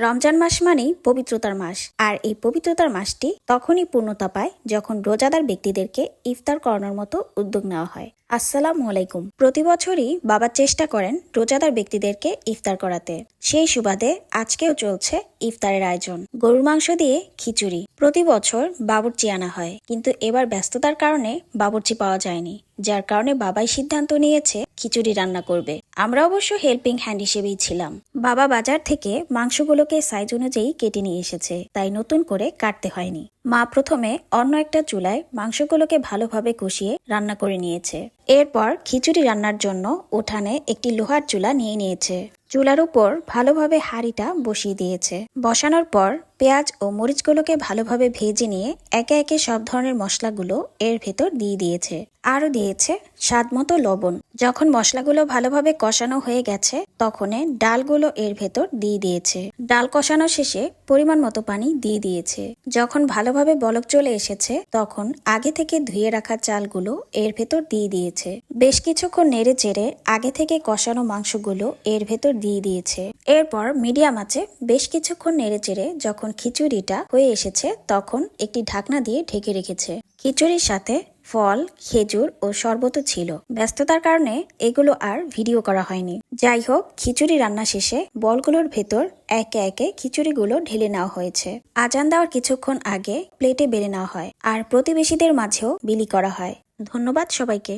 রমজান মাস মানেই পবিত্রতার মাস। আর এই পবিত্রতার মাসটি তখনই পূর্ণতা পায় যখন রোজাদার ব্যক্তিদেরকে ইফতার করানোর মতো উদ্যোগ নেওয়া হয়। আসসালামু আলাইকুম। প্রতি বছরই বাবা চেষ্টা করেন রোজাদার ব্যক্তিদেরকে ইফতার করাতে। সেই সুবাদে আজকেও চলছে ইফতারের আয়োজন। গরুর মাংস দিয়ে খিচুড়ি। প্রতি বছর বাবুর্চি আনা হয়, কিন্তু এবার ব্যস্ততার কারণে বাবুর্চি পাওয়া যায়নি, যার কারণে বাবাই সিদ্ধান্ত নিয়েছে খিচুড়ি রান্না করবে। আমরা অবশ্য হেল্পিং হ্যান্ড হিসেবেই ছিলাম। বাবা বাজার থেকে মাংসগুলোকে সাইজ অনুযায়ী কেটে নিয়ে এসেছে, তাই নতুন করে কাটতে হয়নি। মা প্রথমে অন্য একটা চুলায় মাংসগুলোকে ভালোভাবে কষিয়ে রান্না করে নিয়েছে। এরপর খিচুড়ি রান্নার জন্য উঠানে একটি লোহার চুলা নিয়ে নিয়েছে। চুলার উপর ভালোভাবে হাঁড়িটা বসিয়ে দিয়েছে। বসানোর পর পেঁয়াজ ও মরিচগুলোকে ভালোভাবে ভেজে নিয়ে একে একে সব ধরনের মশলাগুলো এর ভেতর দিয়ে দিয়েছে। আরও দিয়েছে স্বাদ মতো লবণ। যখন মশলাগুলো ভালোভাবে কষানো হয়ে গেছে, তখন ডালগুলো এর ভেতর দিয়ে দিয়েছে। ডাল কষানো শেষে পরিমাণ মতো পানি দিয়ে দিয়েছে। যখন ভালোভাবে বলক চলে এসেছে, তখন আগে থেকে ধুয়ে রাখা চালগুলো এর ভেতর দিয়ে দিয়েছে। বেশ কিছুক্ষণ নেড়ে চেড়ে আগে থেকে কষানো মাংসগুলো এর ভেতর দিয়ে দিয়েছে। এরপর মিডিয়াম আঁচে বেশ কিছুক্ষণ নেড়ে চেড়ে যখন খিচুড়িটা হয়ে এসেছে, তখন একটি ঢাকনা দিয়ে ঢেকে রেখেছে। খিচুড়ির সাথে ফল, খেজুর ও শরবতও ছিল। ব্যস্ততার কারণে এগুলো আর ভিডিও করা হয়নি। যাই হোক, খিচুড়ি রান্না শেষে বলগুলোর ভেতর একে একে খিচুড়িগুলো ঢেলে নেওয়া হয়েছে। আজান দেওয়ার কিছুক্ষণ আগে প্লেটে বেড়ে নেওয়া হয় আর প্রতিবেশীদের মাঝেও বিলি করা হয়। ধন্যবাদ সবাইকে।